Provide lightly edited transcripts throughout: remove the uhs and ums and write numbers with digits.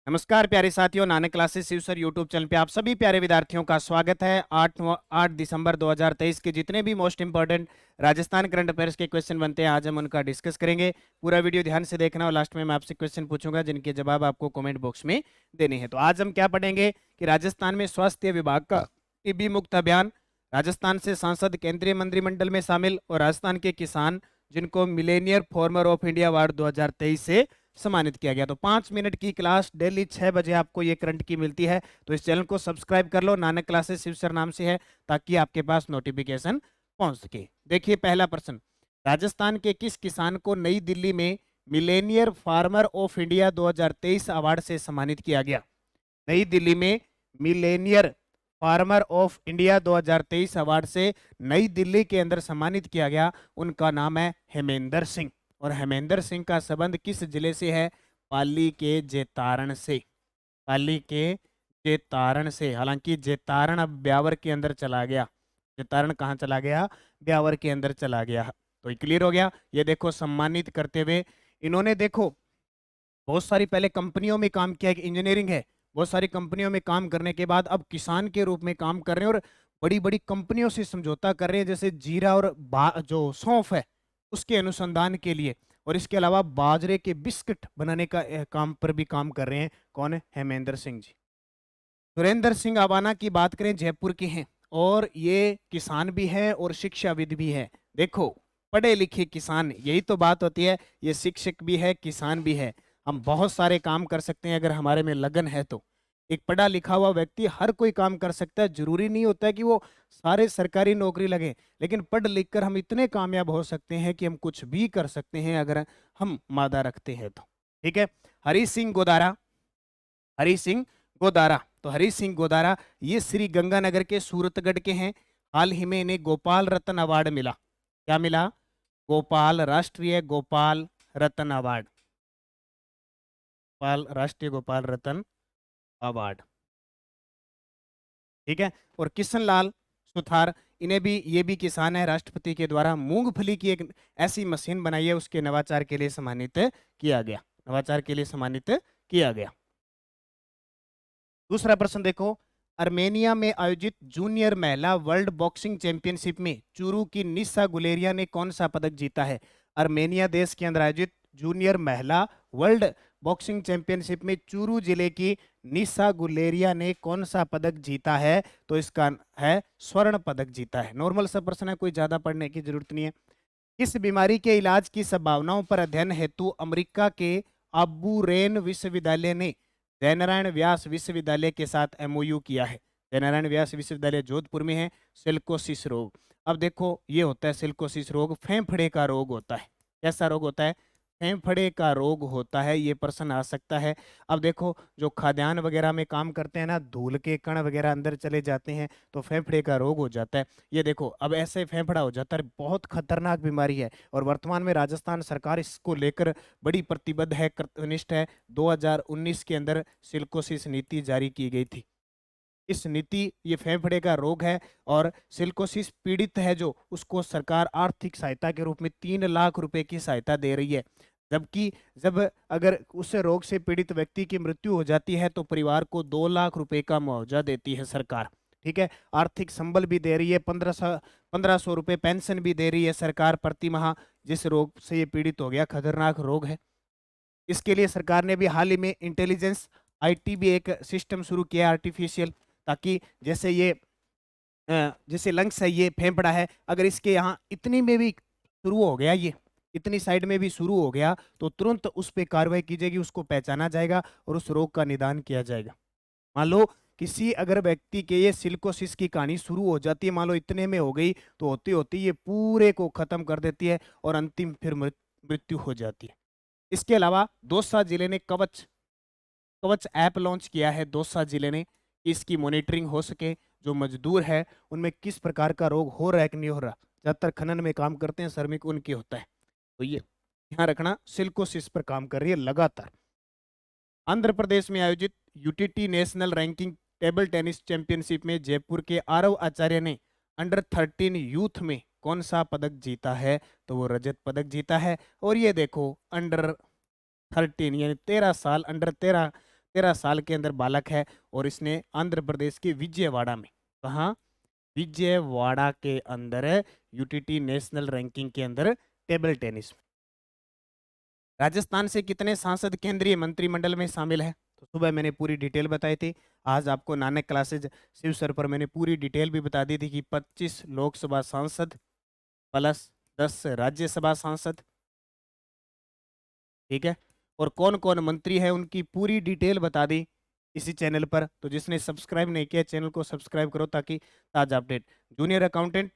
नमस्कार प्यारे साथियों, Nanak classes Shiv sir YouTube channel पे आप सभी प्यारे विद्यार्थियों का स्वागत है। 8 दिसंबर 2023 के जितने भी most important Rajasthan current affairs के क्वेश्चन बनते हैं आज हम उनका डिस्कस करेंगे। पूरा वीडियो ध्यान से देखना और लास्ट में मैं आपसे क्वेश्चन पूछूंगा जिनके जवाब आपको कमेंट बॉक्स में देने हैं। तो आज हम क्या पढ़ेंगे कि राजस्थान में स्वास्थ्य विभाग का टीबी मुक्त अभियान, राजस्थान से सांसद केंद्रीय मंत्रिमंडल में शामिल और राजस्थान के किसान जिनको Millionaire farmer of India award 2023 से सम्मानित किया गया। तो 5 मिनट की क्लास डेली 6 बजे आपको ये करंट की मिलती है। तो इस चैनल को सब्सक्राइब कर लो, नानक क्लासेस शिव सर नाम से है, ताकि आपके पास नोटिफिकेशन पहुंच सके। देखिए पहला प्रश्न, राजस्थान के किस किसान को नई दिल्ली में Millionaire farmer of India 2023 award से सम्मानित किया गया? नई दिल्ली में Millionaire farmer of India 2023 award से नई दिल्ली के अंदर सम्मानित किया गया, उनका नाम है हेमेंद्र सिंह। और हेमेंद्र सिंह का संबंध किस जिले से है? पाली के जेतारण से। पाली के जेतारण से। हालांकि जेतारण अब ब्यावर के अंदर चला गया। जेतारण कहाँ चला गया? ब्यावर के अंदर चला गया। तो ये क्लियर हो गया। ये देखो सम्मानित करते हुए इन्होंने देखो बहुत सारी पहले कंपनियों में काम किया, इंजीनियरिंग है, बहुत सारी कंपनियों में काम करने के बाद अब किसान के रूप में काम कर रहे हैं और बड़ी बड़ी कंपनियों से समझौता कर रहे हैं, जैसे जीरा और जो सौंफ है उसके अनुसंधान के लिए। और इसके अलावा बाजरे के बिस्किट बनाने का काम पर भी काम कर रहे हैं। कौन है? हेमेंद्र सिंह जी। सुरेंद्र सिंह आवाना की बात करें, जयपुर के हैं और ये किसान भी हैं और शिक्षाविद भी हैं। देखो पढ़े लिखे किसान, यही तो बात होती है। ये शिक्षक भी है, किसान भी है। हम बहुत सारे काम कर सकते हैं अगर हमारे में लगन है तो। एक पढ़ा लिखा हुआ व्यक्ति हर कोई काम कर सकता है, जरूरी नहीं होता है कि वो सारे सरकारी नौकरी लगे, लेकिन पढ़ लिख कर हम इतने कामयाब हो सकते हैं कि हम कुछ भी कर सकते हैं अगर हम मादा रखते हैं तो। ठीक है। हरी सिंह गोदारा, हरी सिंह गोदारा, तो हरी सिंह गोदारा ये श्री गंगानगर के सूरतगढ़ के हैं। हाल ही में इन्हें गोपाल रत्न अवार्ड मिला। क्या मिला? गोपाल, राष्ट्रीय गोपाल रत्न अवार्ड। गोपाल, राष्ट्रीय गोपाल रत्न अवार्ड। ठीक है। और किशन लाल सुथार, इन्हें भी, ये भी किसान है, राष्ट्रपति के द्वारा मूंगफली की एक ऐसी मशीन बनाई है, उसके नवाचार के लिए सम्मानित किया गया। नवाचार के लिए सम्मानित किया गया। दूसरा प्रश्न देखो, अर्मेनिया में आयोजित जूनियर महिला वर्ल्ड बॉक्सिंग चैंपियनशिप में चूरू की निशा गुलेरिया ने कौन सा पदक जीता है? अर्मेनिया देश के अंदर आयोजित जूनियर महिला वर्ल्ड बॉक्सिंग चैंपियनशिप में चूरू जिले की निशा गुलेरिया ने कौन सा पदक जीता है? तो इसका है स्वर्ण पदक जीता है। नॉर्मल सा प्रश्न है, कोई ज्यादा पढ़ने की जरूरत नहीं है। किस बीमारी के इलाज की संभावनाओं पर अध्ययन हेतु अमेरिका के अबू रेन विश्वविद्यालय ने जयनारायण व्यास विश्वविद्यालय के साथ एमओयू किया है? जयनारायण व्यास विश्वविद्यालय जोधपुर में है। सिल्कोसिस रोग, अब देखो ये होता है सिल्कोसिस रोग, फेफड़े का रोग होता है। कैसा रोग होता है? फेफड़े का रोग होता है। ये प्रश्न आ सकता है। अब देखो जो खाद्यान्न वगैरह में काम करते हैं ना, धूल के कण वगैरह अंदर चले जाते हैं तो फेफड़े का रोग हो जाता है। ये देखो अब ऐसे फेफड़ा हो जाता है, बहुत खतरनाक बीमारी है। और वर्तमान में राजस्थान सरकार इसको लेकर बड़ी प्रतिबद्ध है, कर्तव्यनिष्ठ है। 2019 के अंदर सिल्कोसिस नीति जारी की गई थी। इस नीति, ये फेफड़े का रोग है और सिल्कोसिस पीड़ित है जो, उसको सरकार आर्थिक सहायता के रूप में 3 लाख रुपए की सहायता दे रही है। जबकि जब अगर उस रोग से पीड़ित व्यक्ति की मृत्यु हो जाती है तो परिवार को 2 लाख रुपए का मुआवजा देती है सरकार। ठीक है। आर्थिक संबल भी दे रही है, 1500 रुपए पेंशन भी दे रही है सरकार प्रति माह। जिस रोग से ये पीड़ित हो गया, खतरनाक रोग है। इसके लिए सरकार ने भी हाल ही में इंटेलिजेंस आईटी भी एक सिस्टम शुरू किया आर्टिफिशियल, ताकि जैसे ये जैसे लंग्स है, ये फेफड़ा है, अगर इसके यहाँ इतनी में भी शुरू हो गया, ये इतनी साइड में भी शुरू हो गया तो तुरंत उस पर कार्रवाई की जाएगी, उसको पहचाना जाएगा और उस रोग का निदान किया जाएगा। मान लो किसी अगर व्यक्ति के ये सिल्कोसिस की कहानी शुरू हो जाती है, मान लो इतने में हो गई, तो होती होती ये पूरे को खत्म कर देती है और अंतिम फिर मृत्यु हो जाती है। इसके अलावा दौसा जिले ने कवच कवच ऐप लॉन्च किया है। दौसा जिले ने, इसकी मॉनिटरिंग हो सके, जो मजदूर है उनमें किस प्रकार का रोग हो रहा है कि नहीं हो रहा। ज्यादातर खनन में काम करते हैं श्रमिक, उनके होता है। तो ये ध्यान रखना, सिल्कोसिस पर काम कर रही है लगातार। आंध्र प्रदेश में आयोजित UTT national ranking table tennis championship में जयपुर के आरव आचार्य ने अंडर 13 यूथ में कौन सा पदक जीता है? तो वो रजत पदक जीता है। और ये देखो अंडर 13 यानी 13 साल, अंडर 13 13 साल के अंदर बालक है और इसने आंध्र प्रदेश के विजयवाड़ा में, कहाँ, विजयवाड़ा के अंदर यूटीटी नेशनल रैंकिंग के अंदर टेबल टेनिस में। राजस्थान से कितने सांसद केंद्रीय मंत्रिमंडल में शामिल है? तो सुबह मैंने पूरी डिटेल बताई थी। आज आपको नानक क्लासेज शिव सर पर मैंने पूरी डिटेल भी बता दी थी कि 25 लोकसभा सांसद प्लस 10 राज्यसभा सांसद, ठीक है, और कौन कौन मंत्री है उनकी पूरी डिटेल बता दी इसी चैनल पर। तो जिसने सब्सक्राइब नहीं किया चैनल को सब्सक्राइब करो ताकि ताज़ा अपडेट। जूनियर अकाउंटेंट,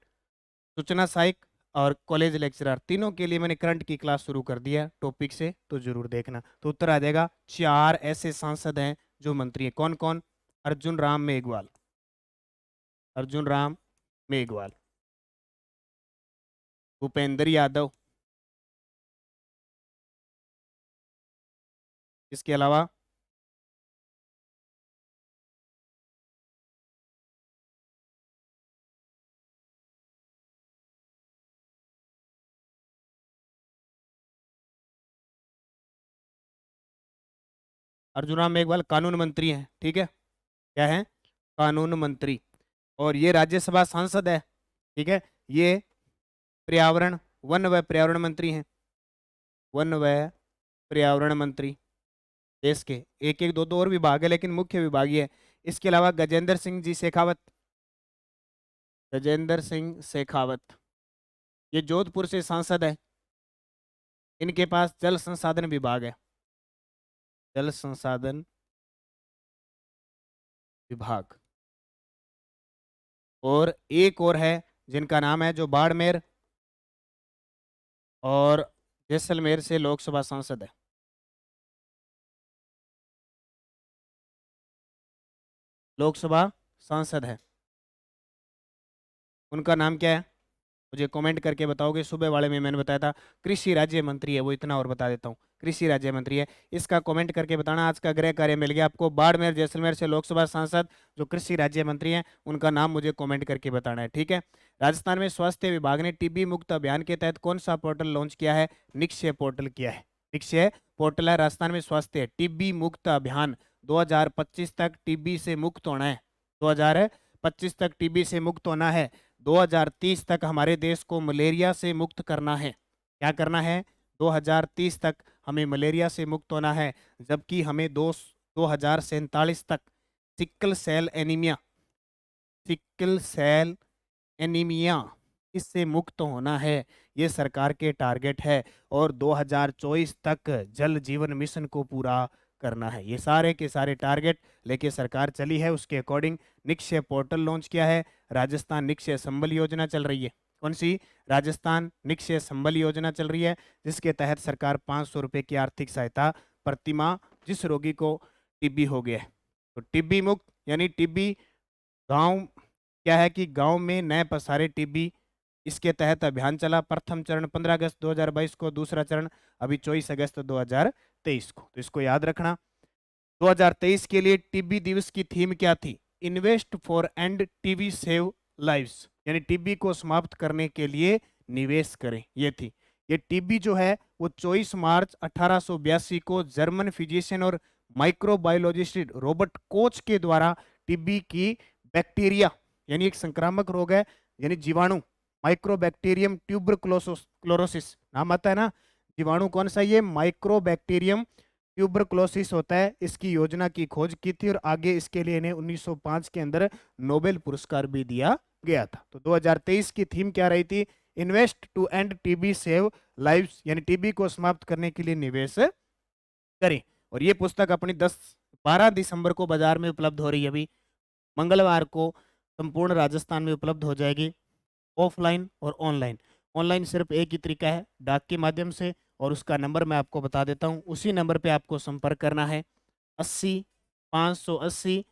सूचना सहायक और कॉलेज लेक्चरर तीनों के लिए मैंने करंट की क्लास शुरू कर दिया टॉपिक से, तो जरूर देखना। तो उत्तर आ जाएगा 4 ऐसे सांसद हैं जो मंत्री हैं। कौन कौन? अर्जुन राम मेघवाल, अर्जुन राम मेघवाल, भूपेंद्र यादव, इसके अलावा अर्जुन राम मेघवाल कानून मंत्री हैं, ठीक है, क्या है, कानून मंत्री। और ये राज्यसभा सांसद है, ठीक है। ये पर्यावरण, वन व पर्यावरण मंत्री हैं, वन व पर्यावरण मंत्री देश के। एक एक दो दो और विभाग है लेकिन मुख्य विभाग ये है। इसके अलावा गजेंद्र सिंह जी शेखावत, गजेंद्र सिंह शेखावत, ये जोधपुर से सांसद है। इनके पास जल संसाधन विभाग है, जल संसाधन विभाग। और एक और है जिनका नाम है, जो बाड़मेर और जैसलमेर से लोकसभा सांसद है, लोकसभा सांसद है। उनका नाम क्या है मुझे कमेंट करके बताओगे। सुबह वाले में मैंने बताया था कृषि राज्य मंत्री है, वो इतना और बता देता हूँ, कृषि राज्य मंत्री है। इसका कमेंट करके बताना। आज का गृह कार्य मिल गया आपको। बाड़मेर जैसलमेर से लोकसभा सांसद जो कृषि राज्य मंत्री हैं उनका नाम मुझे कमेंट करके बताना है, ठीक है। राजस्थान में स्वास्थ्य विभाग ने टीबी मुक्त अभियान के तहत कौन सा पोर्टल लॉन्च किया है? निक्षय पोर्टल किया है, निक्षय पोर्टल है। राजस्थान में स्वास्थ्य टीबी मुक्त अभियान 2025 तक टीबी से मुक्त होना है, 2025 तक टीबी से मुक्त होना है। 2030 तक हमारे देश को मलेरिया से मुक्त करना है। क्या करना है? 2030 तक हमें मलेरिया से मुक्त होना है। जबकि हमें 2047 तक sickle cell anaemia, sickle cell anaemia इससे मुक्त होना है। ये सरकार के टारगेट है। और 2024 तक जल जीवन मिशन को पूरा करना है। ये सारे के सारे टारगेट लेके सरकार चली है। उसके अकॉर्डिंग निक्षय पोर्टल लॉन्च किया है। राजस्थान निक्षय संबल योजना चल रही है। कौन सी? राजस्थान निक्षय संबल योजना चल रही है, जिसके तहत सरकार 500 रुपये की आर्थिक सहायता प्रतिमाह जिस रोगी को टीबी हो गया है। तो टीबी मुक्त यानी टीबी गांव, क्या है कि गांव में नए पसारे टीबी, इसके तहत अभियान चला। प्रथम चरण 15 अगस्त 2022 को, दूसरा चरण अभी 24 अगस्त 2023 को। तो इसको याद रखना। 2023 के लिए टीबी दिवस की थीम क्या थी? Invest for and TB save lives, यानी टीबी को समाप्त करने के लिए निवेश करें, ये थी। ये टीबी जो है वो 24 मार्च 1882 को जर्मन फिजिशियन और माइक्रोबायोलॉजिस्ट रॉबर्ट कोच के द्वारा टीबी की बैक्टीरिया यानी एक संक्रामक रोग है, यानी जीवाणु, माइक्रोबैक्टीरियम ट्यूबरक्लोसिस नाम आता है ना। जीवाणु कौन सा? ये माइक्रोबैक्टीरियम ट्यूबरक्लोसिस होता है। इसकी योजना की खोज की थी और आगे इसके लिए इन्हें 1905 के अंदर नोबेल पुरस्कार भी दिया गया था। तो 2023 की थीम क्या रही थी? Invest to end TB save lives, यानी टीबी को समाप्त करने के लिए निवेश करें। और ये पुस्तक अपनी 12 दिसंबर को बाजार में उपलब्ध हो रही है। अभी मंगलवार को संपूर्ण राजस्थान में उपलब्ध हो जाएगी, ऑफलाइन और ऑनलाइन। ऑनलाइन सिर्फ एक ही तरीका है, डाक के माध्यम से, और उसका नंबर मैं आपको बता देता हूँ। उसी नंबर पे आपको संपर्क करना है, 80 580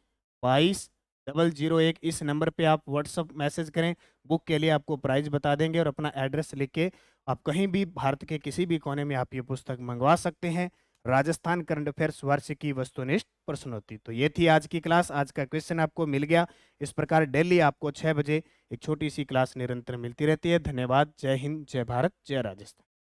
22 001। इस नंबर पे आप व्हाट्सअप मैसेज करें। बुक के लिए आपको प्राइस बता देंगे और अपना एड्रेस लिख के आप कहीं भी भारत के किसी भी कोने में आप ये पुस्तक मंगवा सकते हैं। राजस्थान करंट अफेयर्स वार्षिकी वस्तुनिष्ठ प्रश्नोत्तरी। तो ये थी आज की क्लास। आज का क्वेश्चन आपको मिल गया। इस प्रकार डेली आपको 6 बजे एक छोटी सी क्लास निरंतर मिलती रहती है। धन्यवाद। जय हिंद, जय भारत, जय राजस्थान।